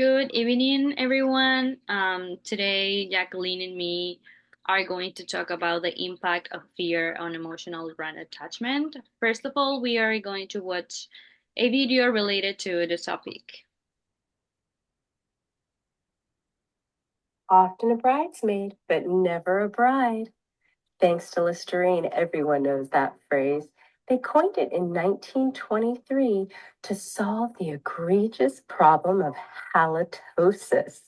Good evening, everyone. Today, Jacqueline and me are going to talk about the impact of fear on emotional brand attachment. First of all, we are going to watch a video related to the topic. Often a bridesmaid, but never a bride. Thanks to Listerine, everyone knows that phrase. They coined it in 1923 to solve the egregious problem of halitosis.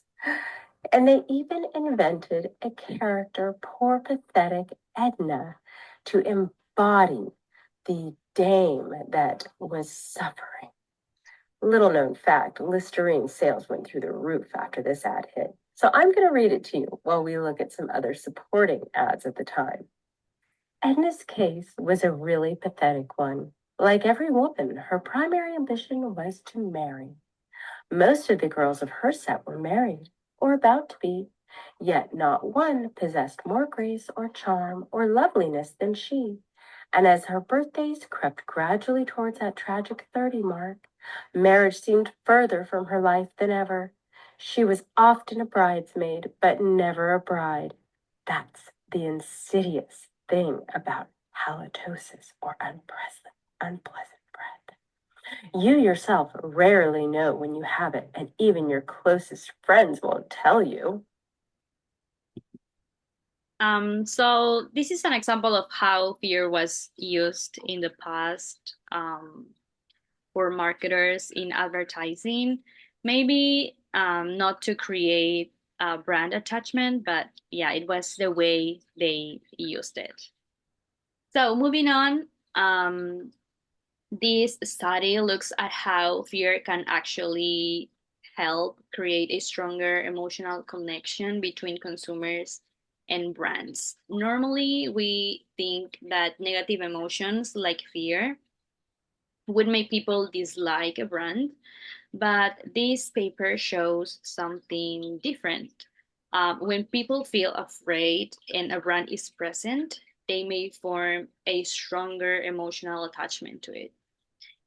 And they even invented a character, poor pathetic Edna, to embody the dame that was suffering. Little known fact, Listerine sales went through the roof after this ad hit. So I'm going to read it to you while we look at some other supporting ads at the time. Edna's case was a really pathetic one. Like every woman, her primary ambition was to marry. Most of the girls of her set were married, or about to be, yet not one possessed more grace or charm or loveliness than she. And as her birthdays crept gradually towards that tragic 30 mark, marriage seemed further from her life than ever. She was often a bridesmaid, but never a bride. That's the insidious thing about halitosis or unpleasant breath. You yourself rarely know when you have it, and even your closest friends won't tell you. So this is an example of how fear was used in the past for marketers in advertising. Maybe not to create a brand attachment, but yeah, it was the way they used it. So moving on, this study looks at how fear can actually help create a stronger emotional connection between consumers and brands. Normally, we think that negative emotions like fear would make people dislike a brand, but this paper shows something different. When people feel afraid and a brand is present, they may form a stronger emotional attachment to it.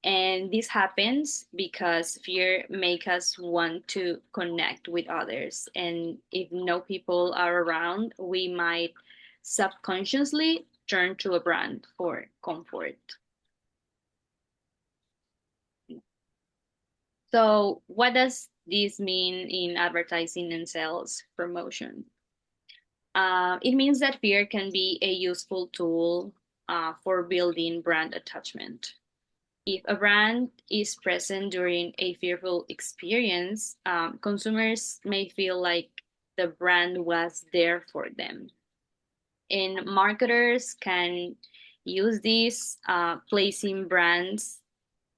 And this happens because fear makes us want to connect with others. And if no people are around, we might subconsciously turn to a brand for comfort. So, what does this mean in advertising and sales promotion? It means that fear can be a useful tool for building brand attachment. If a brand is present during a fearful experience, consumers may feel like the brand was there for them. And marketers can use this, placing brands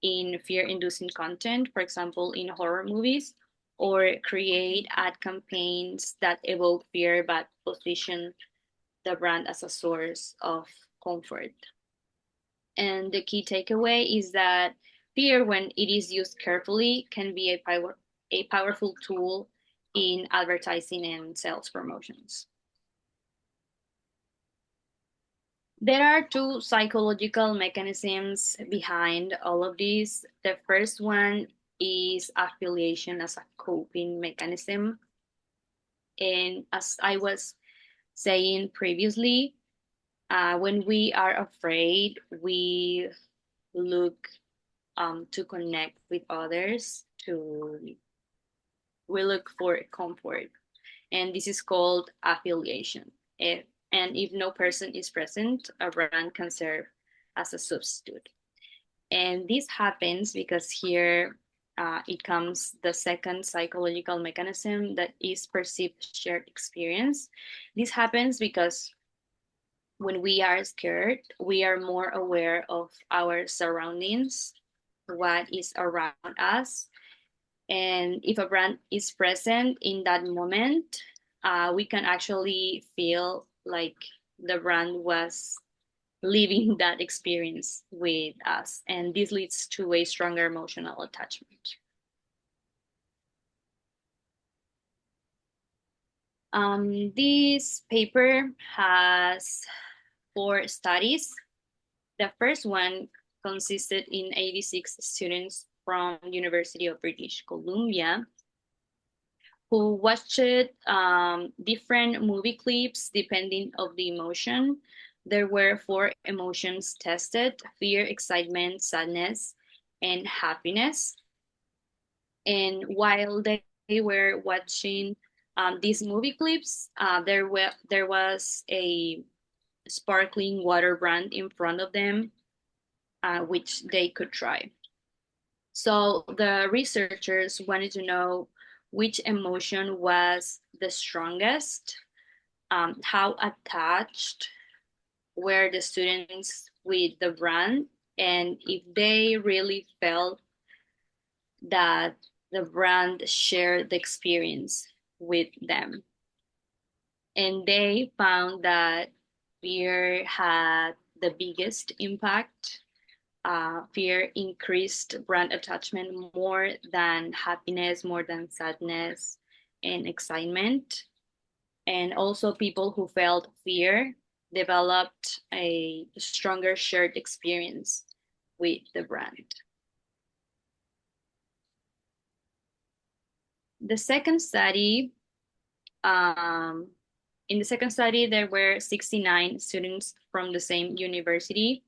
in fear inducing content, for example, in horror movies, or create ad campaigns that evoke fear but position the brand as a source of comfort. And the key takeaway is that fear, when it is used carefully, can be a powerful tool in advertising and sales promotions. There are two psychological mechanisms behind all of this. The first one is affiliation as a coping mechanism. And as I was saying previously, when we are afraid, we look to connect with others, we look for comfort. And this is called affiliation. And if no person is present, a brand can serve as a substitute. And this happens because here it comes the second psychological mechanism, that is perceived shared experience. This happens because when we are scared, we are more aware of our surroundings, what is around us. And if a brand is present in that moment, we can actually feel like the brand was living that experience with us. And this leads to a stronger emotional attachment. This paper has four studies. The first one consisted in 86 students from University of British Columbia. who watched different movie clips depending of the emotion. There were four emotions tested: fear, excitement, sadness, and happiness. And while they were watching these movie clips, there was a sparkling water brand in front of them, which they could try. So the researchers wanted to know which emotion was the strongest, how attached were the students with the brand, and if they really felt that the brand shared the experience with them. And they found that fear had the biggest impact. Fear increased brand attachment more than happiness, more than sadness and excitement. And also, people who felt fear developed a stronger shared experience with the brand. The second study, um, in the second study, there were 69 students from the same university,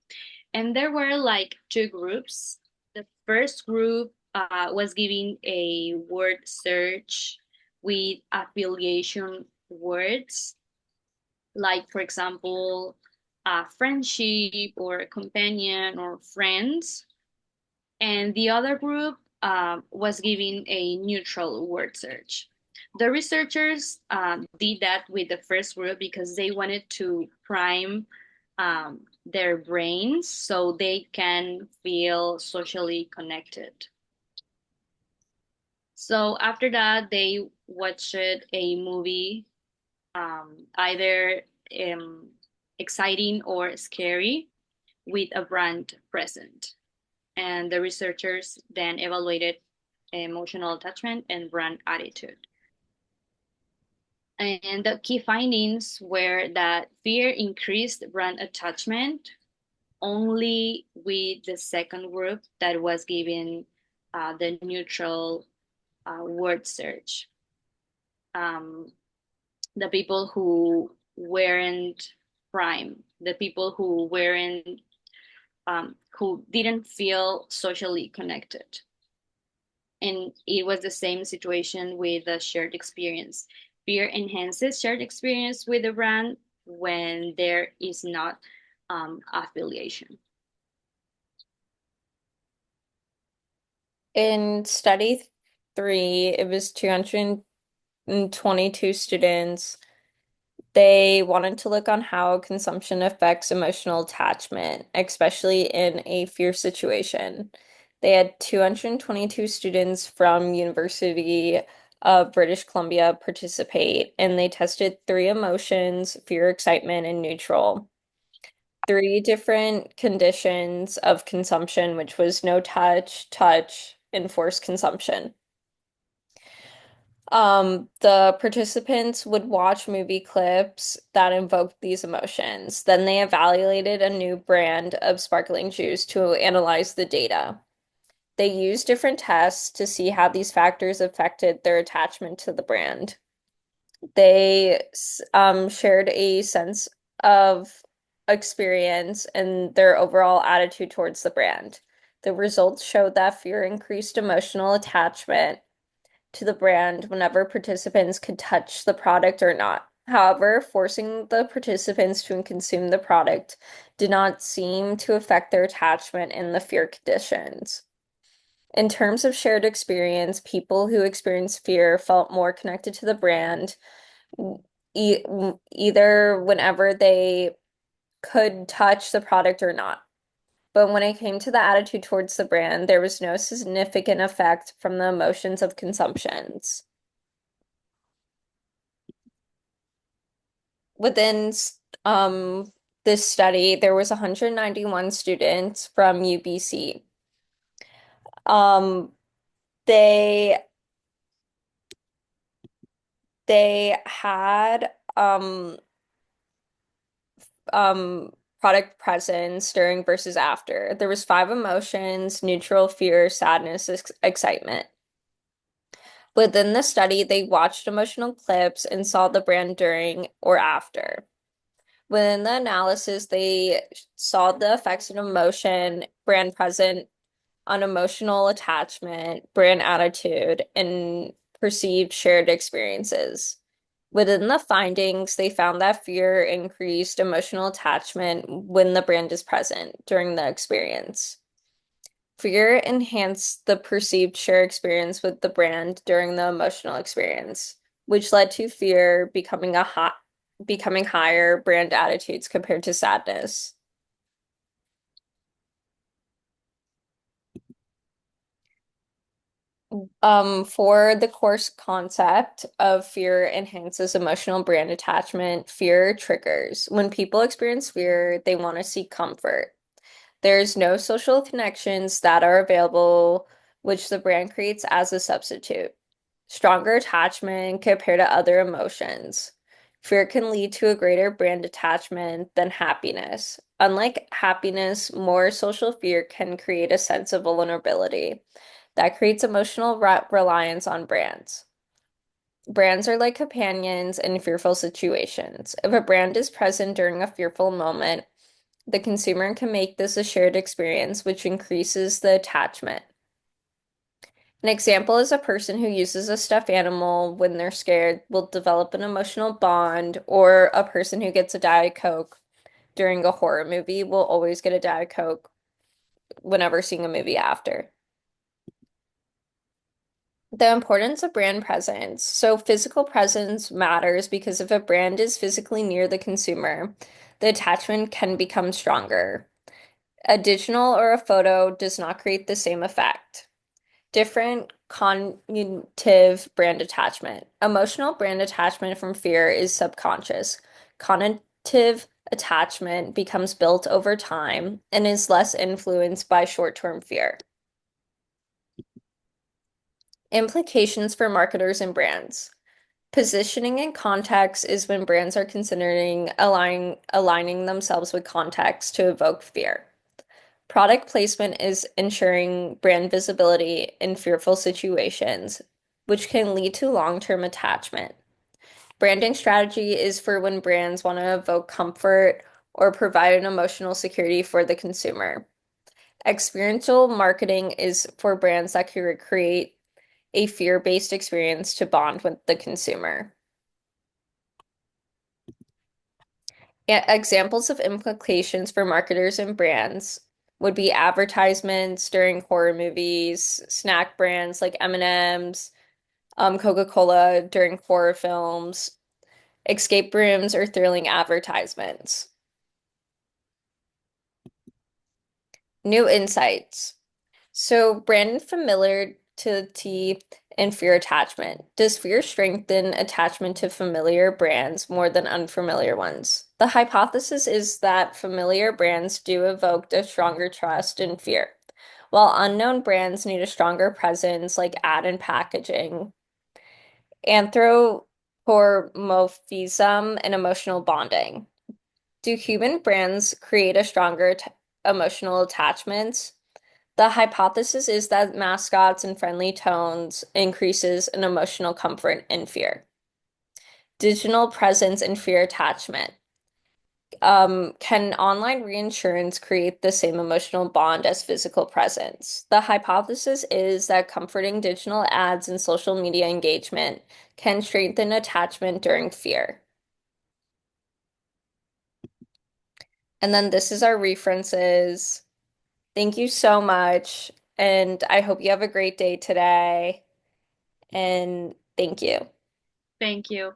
and there were like two groups. The first group was giving a word search with affiliation words, like, for example, friendship or companion or friends. And the other group was giving a neutral word search. The researchers did that with the first group because they wanted to prime their brains so they can feel socially connected. So after that, they watched a movie, either um, exciting or scary, with a brand present. And the researchers then evaluated emotional attachment and brand attitude. And the key findings were that fear increased brand attachment only with the second group that was given the neutral word search. Um, the people who weren't prime, the people who didn't feel socially connected. And it was the same situation with the shared experience. Fear enhances shared experience with the brand when there is not affiliation. In study three, it was 222 students. They wanted to look on how consumption affects emotional attachment, especially in a fear situation. They had 222 students from University of British Columbia participate, and they tested three emotions: fear, excitement, and neutral. Three different conditions of consumption, which was no touch, touch, and forced consumption. The participants would watch movie clips that invoked these emotions. Then they evaluated a new brand of sparkling juice to analyze the data. They used different tests to see how these factors affected their attachment to the brand. They shared a sense of experience and their overall attitude towards the brand. The results showed that fear increased emotional attachment to the brand whenever participants could touch the product or not. However, forcing the participants to consume the product did not seem to affect their attachment in the fear conditions. In terms of shared experience, people who experienced fear felt more connected to the brand, e either whenever they could touch the product or not. But when it came to the attitude towards the brand, there was no significant effect from the emotions of consumptions. Within um this study, there was 191 students from UBC. Um, they they had um product presence during versus after. There was five emotions: neutral, fear, sadness, excitement. Within the study, they watched emotional clips and saw the brand during or after. Within the analysis, they saw the effects of emotion, brand present on emotional attachment, brand attitude, and perceived shared experiences. Within the findings, they found that fear increased emotional attachment when the brand is present during the experience. Fear enhanced the perceived shared experience with the brand during the emotional experience, which led to fear becoming higher brand attitudes compared to sadness. For the course concept of fear enhances emotional brand attachment, fear triggers. When people experience fear, they want to seek comfort. There's no social connections that are available, which the brand creates as a substitute. Stronger attachment compared to other emotions. Fear can lead to a greater brand attachment than happiness. Unlike happiness, more social fear can create a sense of vulnerability that creates emotional reliance on brands. Brands are like companions in fearful situations. If a brand is present during a fearful moment, the consumer can make this a shared experience, which increases the attachment. An example is a person who uses a stuffed animal when they're scared will develop an emotional bond, or a person who gets a Diet Coke during a horror movie will always get a Diet Coke whenever seeing a movie after. The importance of brand presence. So, physical presence matters because if a brand is physically near the consumer, the attachment can become stronger. A digital or a photo does not create the same effect. Different cognitive brand attachment. Emotional brand attachment from fear is subconscious. Cognitive attachment becomes built over time and is less influenced by short-term fear. Implications for marketers and brands. Positioning in context is when brands are considering aligning themselves with context to evoke fear. Product placement is ensuring brand visibility in fearful situations, which can lead to long-term attachment. Branding strategy is for when brands want to evoke comfort or provide an emotional security for the consumer. Experiential marketing is for brands that can create a fear-based experience to bond with the consumer. Examples of implications for marketers and brands would be advertisements during horror movies, snack brands like M&M's, Coca-Cola during horror films, escape rooms, or thrilling advertisements. New insights. So, brand familiarity and fear attachment. Does fear strengthen attachment to familiar brands more than unfamiliar ones? The hypothesis is that familiar brands do evoke a stronger trust and fear, while unknown brands need a stronger presence like ad and packaging. Anthropomorphism and emotional bonding. Do human brands create a stronger emotional attachments? The hypothesis is that mascots and friendly tones increases in emotional comfort and fear. Digital presence and fear attachment. Can online reinsurance create the same emotional bond as physical presence? The hypothesis is that comforting digital ads and social media engagement can strengthen attachment during fear. And then this is our references. Thank you so much, and I hope you have a great day today. And thank you. Thank you.